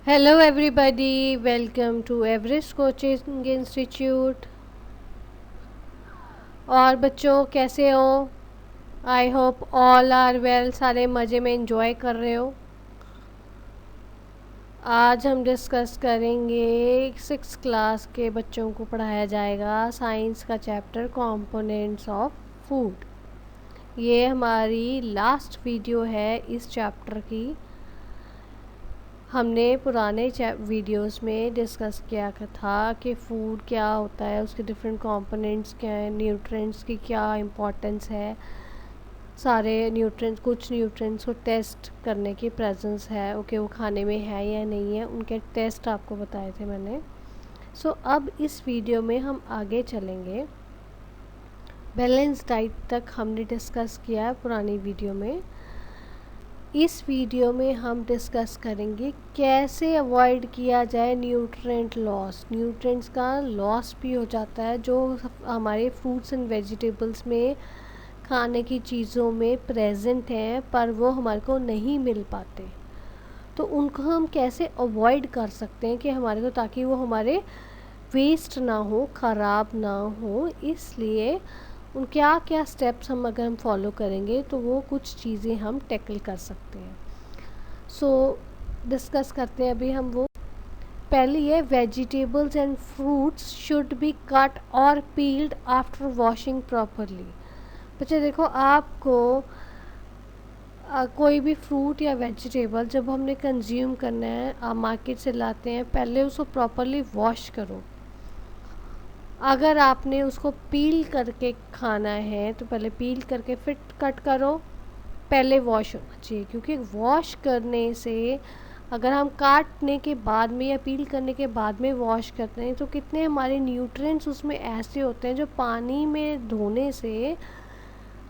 Hello, everybody. Welcome to Everest Coaching Institute. और बच्चों कैसे हो? I hope all are well. सारे मज़े में इंजॉय कर रहे हो. आज हम डिस्कस करेंगे 6th क्लास के बच्चों को पढ़ाया जाएगा साइंस का चैप्टर कंपोनेंट्स ऑफ फूड. ये हमारी लास्ट वीडियो है इस चैप्टर की. हमने पुराने वीडियोस में डिस्कस किया था कि फ़ूड क्या होता है, उसके डिफरेंट कंपोनेंट्स क्या हैं, न्यूट्रिएंट्स की क्या इम्पोर्टेंस है. सारे न्यूट्रिएंट्स, कुछ न्यूट्रिएंट्स को टेस्ट करने की प्रेजेंस है, ओके वो खाने में है या नहीं है, उनके टेस्ट आपको बताए थे मैंने. सो अब इस वीडियो में हम आगे चलेंगे. बैलेंस डाइट तक हमने डिस्कस किया है पुरानी वीडियो में. इस वीडियो में हम डिस्कस करेंगे कैसे अवॉइड किया जाए न्यूट्रिएंट लॉस. न्यूट्रिएंट्स का लॉस भी हो जाता है जो हमारे फ्रूट्स एंड वेजिटेबल्स में खाने की चीज़ों में प्रेजेंट हैं पर वो हमारे को नहीं मिल पाते. तो उनको हम कैसे अवॉइड कर सकते हैं कि हमारे को, ताकि वो हमारे वेस्ट ना हो, ख़राब ना हो. इसलिए उन क्या क्या स्टेप्स हम फॉलो करेंगे तो वो कुछ चीज़ें हम टैकल कर सकते हैं. सो डिस्कस करते हैं अभी हम वो. पहली है, vegetables and fruits should be cut और पील्ड आफ्टर वॉशिंग प्रॉपरली. बच्चे देखो, आपको कोई भी फ्रूट या वेजिटेबल जब हमने कंज्यूम करना है, आप मार्केट से लाते हैं, पहले उसको प्रॉपरली वॉश करो. अगर आपने उसको पील करके खाना है तो पहले पील करके फिर कट करो. पहले वॉश होना चाहिए, क्योंकि वॉश करने से, अगर हम काटने के बाद में या पील करने के बाद में वॉश करते हैं तो कितने हमारे न्यूट्रिएंट्स उसमें ऐसे होते हैं जो पानी में धोने से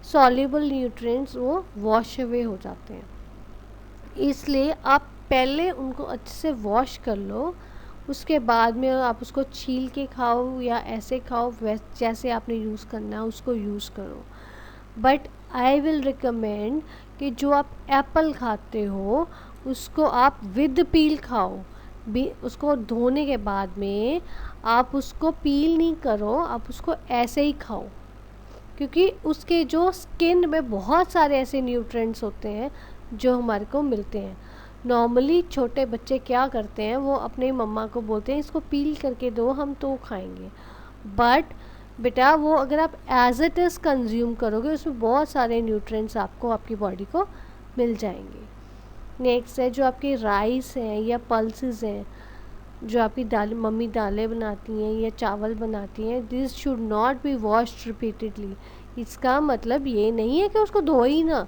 सॉल्युबल न्यूट्रिएंट्स वो वॉश अवे हो जाते हैं. इसलिए आप पहले उनको अच्छे से वॉश कर लो. उसके बाद में आप उसको छील के खाओ या ऐसे खाओ, जैसे आपने यूज़ करना है उसको यूज़ करो. बट आई विल रिकमेंड कि जो आप एप्पल खाते हो उसको आप विद पील खाओ. उसको धोने के बाद में आप उसको पील नहीं करो, आप उसको ऐसे ही खाओ, क्योंकि उसके जो स्किन में बहुत सारे ऐसे न्यूट्रिएंट्स होते हैं जो हमारे को मिलते हैं. नॉर्मली छोटे बच्चे क्या करते हैं, वो अपने मम्मा को बोलते हैं इसको पील करके दो, हम तो खाएंगे. बट बेटा, वो अगर आप एज इट इज़ कंज्यूम करोगे उसमें बहुत सारे न्यूट्रिएंट्स आपको, आपकी बॉडी को मिल जाएंगे. नेक्स्ट है, जो आपके राइस हैं या पल्सेस हैं, जो आपकी मम्मी दालें बनाती हैं या चावल बनाती हैं, this should not be washed repeatedly. इसका मतलब ये नहीं है कि उसको धो ही ना,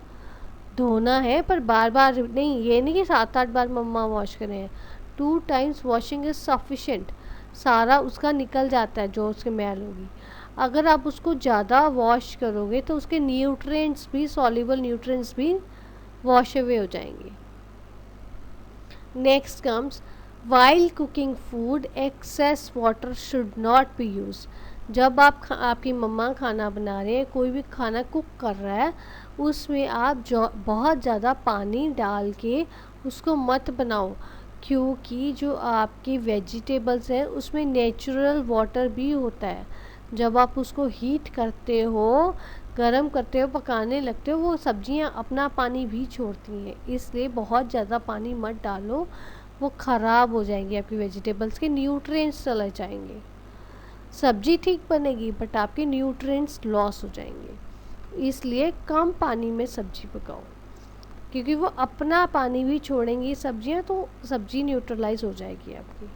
धोना है पर बार बार नहीं. ये नहीं कि 7-8 बार मम्मा वॉश करें. 2 टाइम्स वॉशिंग इज़ सफिशेंट. सारा उसका निकल जाता है जो उसके मैल होगी. अगर आप उसको ज़्यादा वॉश करोगे तो उसके न्यूट्रिएंट्स भी, सॉल्युबल न्यूट्रिएंट्स भी वॉश अवे हो जाएंगे. Next comes, while cooking food excess water should not be use. जब आपकी मम्मा खाना बना रहे हैं, कोई भी खाना कुक कर रहा है, उसमें आप बहुत ज़्यादा पानी डाल के उसको मत बनाओ, क्योंकि जो आपकी वेजिटेबल्स हैं उसमें नेचुरल वाटर भी होता है. जब आप उसको हीट करते हो, गरम करते हो, पकाने लगते हो, वो सब्जियां अपना पानी भी छोड़ती हैं. इसलिए बहुत ज़्यादा पानी मत डालो, वो ख़राब हो जाएंगी. आपकी वेजिटेबल्स के न्यूट्रिएंट्स चले जाएंगे. सब्जी ठीक बनेगी बट आपके न्यूट्रिएंट्स लॉस हो जाएंगे. इसलिए कम पानी में सब्जी पकाओ, क्योंकि वो अपना पानी भी छोड़ेंगी सब्जियां, तो सब्जी न्यूट्रलाइज हो जाएगी आपकी.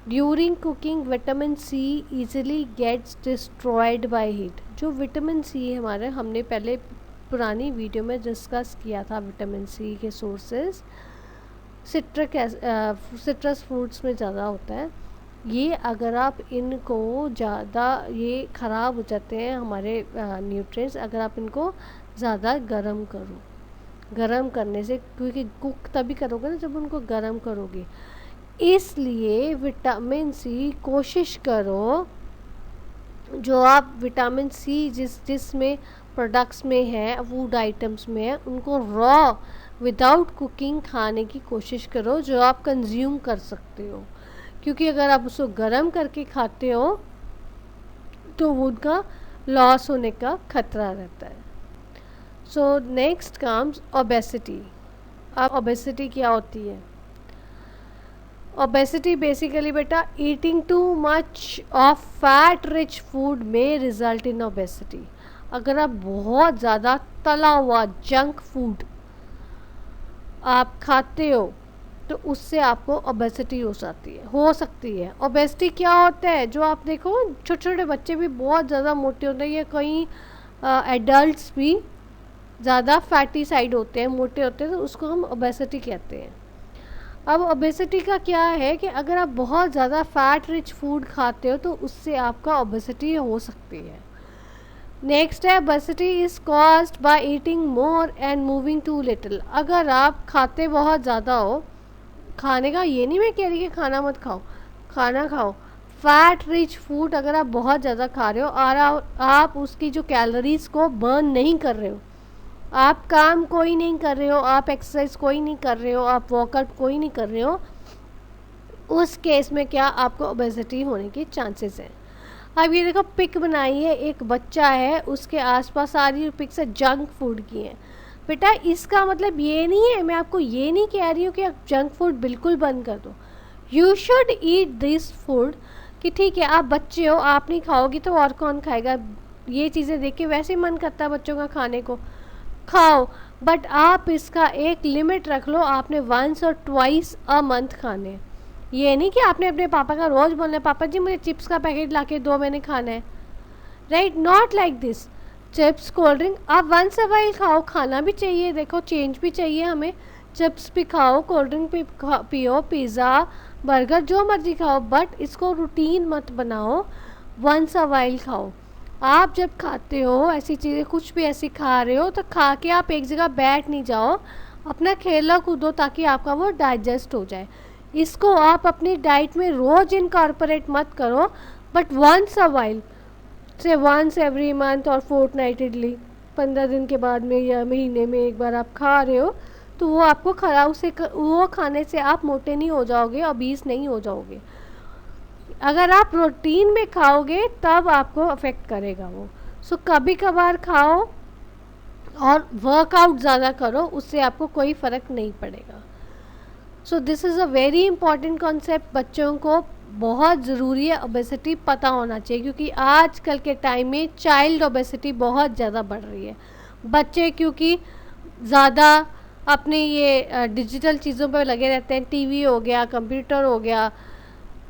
During cooking vitamin C easily gets destroyed by heat. जो विटामिन सी हमारे, हमने पहले पुरानी वीडियो में डिस्कस किया था विटामिन सी के सोर्सेज. सिट्रस फ्रूट्स में ज़्यादा होता है. ये अगर आप इनको ज़्यादा, ये ख़राब हो जाते हैं हमारे न्यूट्रिएंट्स अगर आप इनको ज़्यादा गर्म करो. गर्म करने से, क्योंकि कुक तभी करोगे ना जब उनको गर्म करोगे. इसलिए विटामिन सी कोशिश करो, जो आप विटामिन सी जिसमें प्रोडक्ट्स में है, फूड आइटम्स में है, उनको विदाउट कुकिंग खाने की कोशिश करो जो आप कंज्यूम कर सकते हो, क्योंकि अगर आप उसको गर्म करके खाते हो तो उनका लॉस होने का खतरा रहता है। So next comes obesity. अब ओबेसिटी क्या होती है? ओबेसिटी बेसिकली बेटा eating too much of fat rich food में रिजल्ट इन ओबेसिटी। अगर आप बहुत ज़्यादा तला हुआ जंक फूड आप खाते हो तो उससे आपको ओबेसिटी हो सकती है। ओबेसिटी क्या होता है? जो आप देखो छोटे छोटे बच्चे भी बहुत ज़्यादा मोटे होते हैं, या कई एडल्ट्स भी ज़्यादा फैटी साइड होते हैं, मोटे होते हैं, तो उसको हम ओबेसिटी कहते हैं। अब ओबेसिटी का क्या है कि अगर आप बहुत ज़्यादा फैट रिच फूड खाते हो तो उससे आपका ओबेसिटी हो सकती है। नेक्स्ट है obesity is caused by eating more and moving too little. अगर आप खाते बहुत ज़्यादा हो, खाने का ये नहीं मैं कह रही कि खाना मत खाओ, खाना खाओ, फैट रिच फूड अगर आप बहुत ज़्यादा खा रहे हो और आप उसकी जो कैलोरीज को बर्न नहीं कर रहे हो, आप काम कोई नहीं कर रहे हो, आप एक्सरसाइज कोई नहीं कर रहे हो, आप वर्कआउट कोई नहीं कर रहे हो, उस केस में क्या आपको ओबेसिटी होने के चांसेस हैं। अब ये देखो पिक बनाई है, एक बच्चा है, उसके आसपास सारी पिक्स है जंक फूड की है। बेटा इसका मतलब ये नहीं है, मैं आपको ये नहीं कह रही हूँ कि आप जंक फूड बिल्कुल बंद कर दो। You should eat this food, कि ठीक है आप बच्चे हो, आप नहीं खाओगी तो और कौन खाएगा। ये चीज़ें देख के वैसे ही मन करता है बच्चों का खाने को, खाओ, बट आप इसका एक लिमिट रख लो। आपने वंस और ट्वाइस अ मंथ खाने, ये नहीं कि आपने अपने पापा का रोज़ बोलना है पापा जी मुझे चिप्स का पैकेट ला के दो, मैंने खाना है, right, not like this. Chips cold drink आप वंस अ वाइल खाओ, खाना भी चाहिए, देखो चेंज भी चाहिए हमें, चिप्स भी खाओ, कोल्ड ड्रिंक भी पियो, पिज़्ज़ा बर्गर जो मर्जी खाओ, बट इसको रूटीन मत बनाओ, वंस अ वाइल खाओ। आप जब खाते हो ऐसी चीज़ें, कुछ भी ऐसी खा रहे हो, तो खा के आप एक जगह बैठ नहीं जाओ, अपना खेला कूदो ताकि आपका वो डाइजेस्ट हो जाए। इसको आप अपनी डाइट में रोज़ इनकॉर्पोरेट मत करो, बट वंस अ वाइल, से वंस एवरी मंथ और फोर्टनाइटली, 15 दिन के बाद में या महीने में एक बार आप खा रहे हो, तो वो आपको खराब से वो खाने से आप मोटे नहीं हो जाओगे, ओबीस नहीं हो जाओगे। अगर आप प्रोटीन में खाओगे तब आपको अफेक्ट करेगा वो। सो कभी कभार खाओ और वर्कआउट ज़्यादा करो, उससे आपको कोई फ़र्क नहीं पड़ेगा। So this is a very important concept, बच्चों को बहुत ज़रूरी है ओबेसिटी पता होना चाहिए, क्योंकि आजकल के टाइम में चाइल्ड ओबेसिटी बहुत ज़्यादा बढ़ रही है। बच्चे क्योंकि ज़्यादा अपने ये डिजिटल चीज़ों पर लगे रहते हैं, टीवी हो गया, कंप्यूटर हो गया,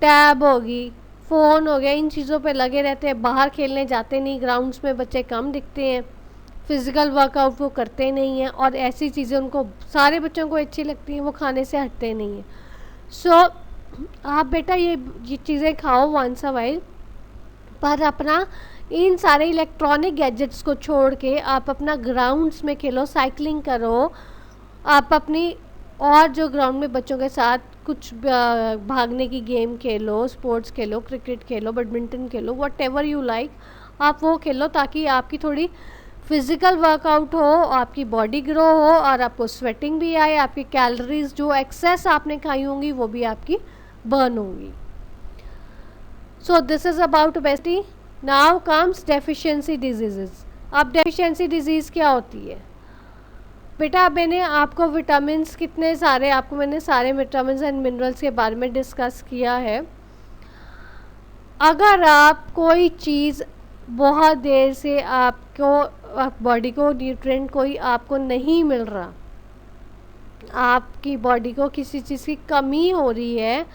टैब होगी, फ़ोन हो गया, इन चीज़ों पे लगे रहते हैं, बाहर खेलने जाते नहीं, ग्राउंड्स में बच्चे कम दिखते हैं, फिज़िकल वर्कआउट वो करते नहीं हैं, और ऐसी चीज़ें उनको सारे बच्चों को अच्छी लगती हैं, वो खाने से हटते नहीं हैं। सो आप बेटा ये चीज़ें खाओ वंस अ वाइल, पर अपना इन सारे इलेक्ट्रॉनिक गैजेट्स को छोड़ के आप अपना ग्राउंड्स में खेलो, साइकिलिंग करो, आप अपनी और जो ग्राउंड में बच्चों के साथ कुछ भागने की game Khelo, sports Khelo, cricket Khelo, badminton Khelo, what ever you like, आप वो खेलो, ताकि आपकी थोड़ी फिज़िकल वर्कआउट हो, आपकी बॉडी ग्रो हो, और आपको स्वेटिंग भी आए, आपकी कैलोरीज जो एक्सेस आपने खाई होंगी वो भी आपकी बर्न होंगी। So this is about obesity. Now comes deficiency disease. अब डेफिशिएंसी डिजीज़ क्या होती है? बेटा मैंने आपको विटामिन्स कितने सारे, आपको मैंने सारे विटामिन्स एंड मिनरल्स के बारे में डिस्कस किया है। अगर आप कोई चीज़ बहुत देर से आपको बॉडी को न्यूट्रिएंट कोई आपको नहीं मिल रहा, आपकी बॉडी को किसी चीज़ की कमी हो रही है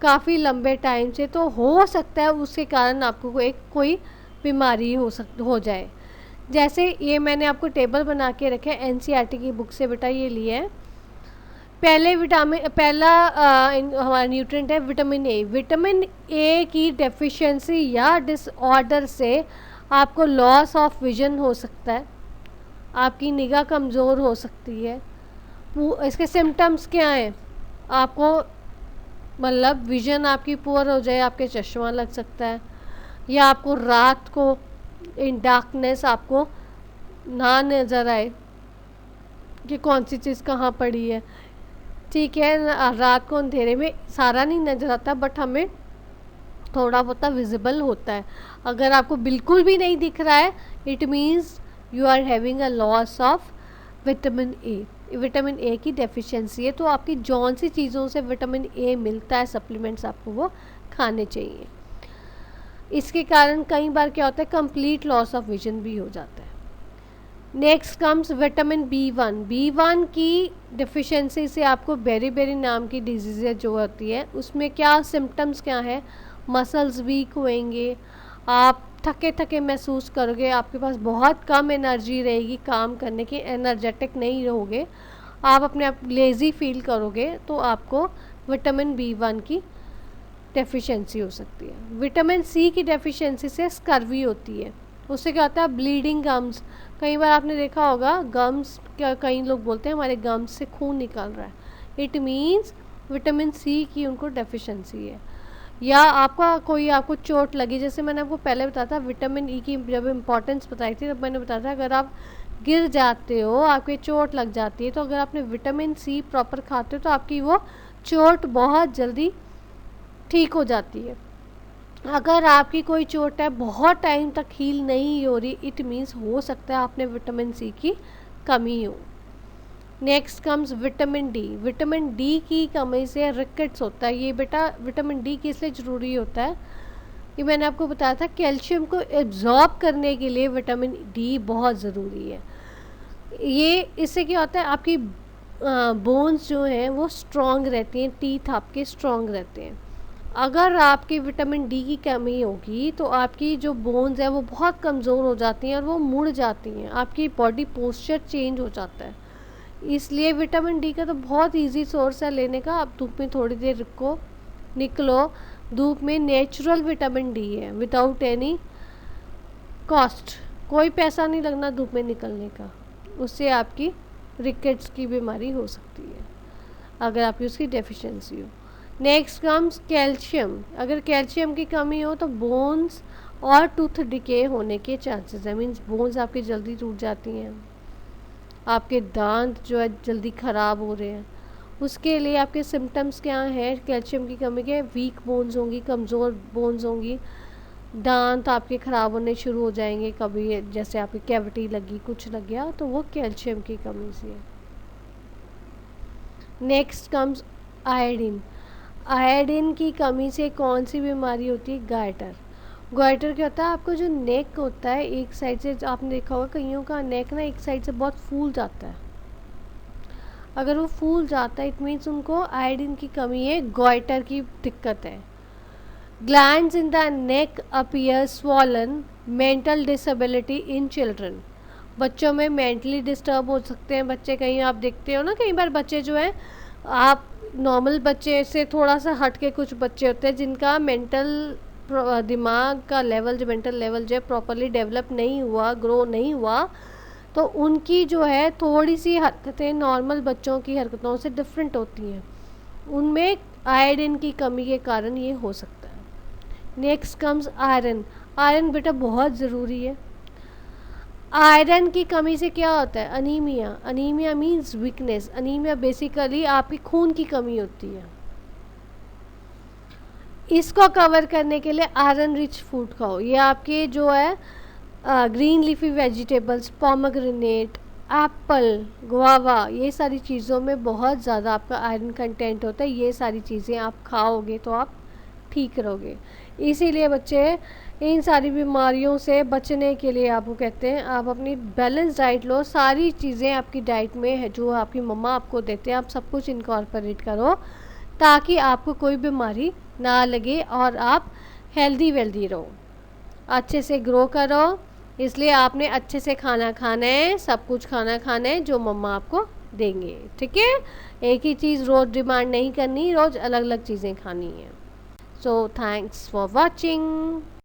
काफ़ी लंबे टाइम से, तो हो सकता है उसके कारण आपको कोई बीमारी हो जाए। जैसे ये मैंने आपको टेबल बना के रखे हैं एनसीईआरटी की बुक से, बेटा ये लिए है। पहला हमारा न्यूट्रिएंट है विटामिन ए। विटामिन ए की डेफिशिएंसी या डिसऑर्डर से आपको लॉस ऑफ विजन हो सकता है, आपकी निगाह कमज़ोर हो सकती है। इसके सिम्टम्स क्या हैं? आपको मतलब विजन आपकी पुअर हो जाए, आपके चश्मा लग सकता है, या आपको रात को इन डार्कनेस आपको ना नज़र आए, कि कौन सी चीज़ कहाँ पड़ी है। ठीक है, रात को अंधेरे में सारा नहीं नज़र आता, बट हमें थोड़ा बहुत विजिबल होता है। अगर आपको बिल्कुल भी नहीं दिख रहा है, it means you are having a loss of vitamin A. Vitamin A की डेफिशिएंसी है। तो आपकी जौन सी चीज़ों से विटामिन ए मिलता है, सप्लीमेंट्स आपको वो खाने चाहिए। इसके कारण कई बार क्या होता है, कंप्लीट लॉस ऑफ विजन भी हो जाता है। Next comes vitamin B one की डिफिशिएंसी से आपको बेरी नाम की डिजीज़ जो होती है, उसमें क्या सिम्टम्स क्या है, मसल्स वीक होएंगे, आप थके थके महसूस करोगे, आपके पास बहुत कम एनर्जी रहेगी काम करने की, एनर्जेटिक नहीं रहोगे, आप अपने आप लेज़ी फील करोगे, तो आपको विटामिन बी1 की डेफिशिएंसी हो सकती है। विटामिन सी की डेफिशिएंसी से स्कर्वी होती है। उससे क्या होता है, ब्लीडिंग गम्स। कई बार आपने देखा होगा गम्स, कई लोग बोलते हैं हमारे गम्स से खून निकल रहा है, इट मीन्स विटामिन सी की उनको डेफिशिएंसी है। या आपको चोट लगी, जैसे मैंने आपको पहले बताया था विटामिन ई की जब इम्पोर्टेंस बताई थी, तब मैंने बताया था अगर आप गिर जाते हो, आपकी चोट लग जाती है, तो अगर आपने विटामिन सी प्रॉपर खाते हो तो आपकी वो चोट बहुत जल्दी ठीक हो जाती है। अगर आपकी कोई चोट है बहुत टाइम तक हील नहीं हो रही, इट मीन्स हो सकता है आपने विटामिन सी की कमी हो। Next comes vitamin D. Vitamin D की कमी से रिकेट्स होता है। ये बेटा विटामिन डी किस लिए ज़रूरी होता है, ये मैंने आपको बताया था, कैल्शियम को एब्जॉर्ब करने के लिए विटामिन डी बहुत ज़रूरी है। ये इससे क्या होता है, आपकी बोन्स जो हैं वो स्ट्रॉन्ग रहती हैं, टीथ आपके स्ट्रॉन्ग रहते हैं। अगर आपकी विटामिन डी की कमी होगी तो आपकी जो बोन्स है वो बहुत कमज़ोर हो जाती हैं और वो मुड़ जाती हैं, आपकी बॉडी पोस्चर चेंज हो जाता है। इसलिए विटामिन डी का तो बहुत इजी सोर्स है लेने का। आप धूप में थोड़ी देर रुको, निकलो धूप में, नेचुरल विटामिन डी है, विदाउट एनी कॉस्ट, कोई पैसा नहीं लगना धूप में निकलने का। उससे आपकी रिकेट्स की बीमारी हो सकती है अगर आपकी उसकी डेफिशिएंसी हो। Next comes calcium. अगर कैल्शियम की कमी हो तो बोन्स और टूथ डिके होने के चांसेस है, मीन्स बोन्स आपकी जल्दी टूट जाती हैं, आपके दांत जो है जल्दी ख़राब हो रहे हैं। उसके लिए आपके सिम्टम्स क्या हैं कैल्शियम की कमी के, वीक बोन्स होंगी, कमज़ोर बोन्स होंगी, दांत आपके ख़राब होने शुरू हो जाएंगे, कभी जैसे आपकी कैविटी लगी, कुछ लग गया, तो वो कैल्शियम की कमी से है। Next comes iodine. आयोडीन की कमी से कौन सी बीमारी होती है, गाइटर। गाइटर क्या होता है, आपको जो नेक होता है एक साइड से, आपने देखा होगा कईयों का नेक ना एक साइड से बहुत फूल जाता है, अगर वो फूल जाता है इट मीन्स उनको आयोडीन की कमी है, गाइटर की दिक्कत है। Glands in the neck appear swollen, mental disability in children. बच्चों में मेंटली डिस्टर्ब हो सकते हैं बच्चे, कहीं आप देखते हो ना, कई बार बच्चे जो हैं, आप नॉर्मल बच्चे से थोड़ा सा हट के कुछ बच्चे होते हैं जिनका दिमाग का लेवल, जो मेंटल लेवल जो है प्रॉपरली डेवलप नहीं हुआ, ग्रो नहीं हुआ, तो उनकी जो है थोड़ी सी हरकतें नॉर्मल बच्चों की हरकतों से डिफरेंट होती हैं, उनमें आयोडीन की कमी के कारण ये हो सकता है। Next comes iron. आयरन बेटा बहुत ज़रूरी है। आयरन की कमी से क्या होता है, anaemia. Anaemia means weakness. Anaemia basically आपकी खून की कमी होती है। इसको कवर करने के लिए आयरन रिच फूड खाओ। ये आपके जो है green leafy vegetables, pomegranate, Apple, guava, ये सारी चीज़ों में बहुत ज़्यादा आपका आयरन कंटेंट होता है। ये सारी चीज़ें आप खाओगे तो आप ठीक रहोगे। इसीलिए बच्चे इन सारी बीमारियों से बचने के लिए आपको कहते हैं आप अपनी बैलेंस डाइट लो। सारी चीज़ें आपकी डाइट में है जो आपकी मम्मा आपको देते हैं, आप सब कुछ इनकॉर्पोरेट करो ताकि आपको कोई बीमारी ना लगे और आप हेल्दी वेल्दी रहो, अच्छे से ग्रो करो। इसलिए आपने अच्छे से खाना खाना है, सब कुछ खाना खाना है जो मम्मा आपको देंगे, ठीक है। एक ही चीज़ रोज़ डिमांड नहीं करनी, रोज़ अलग अलग चीज़ें खानी है। So thanks for watching.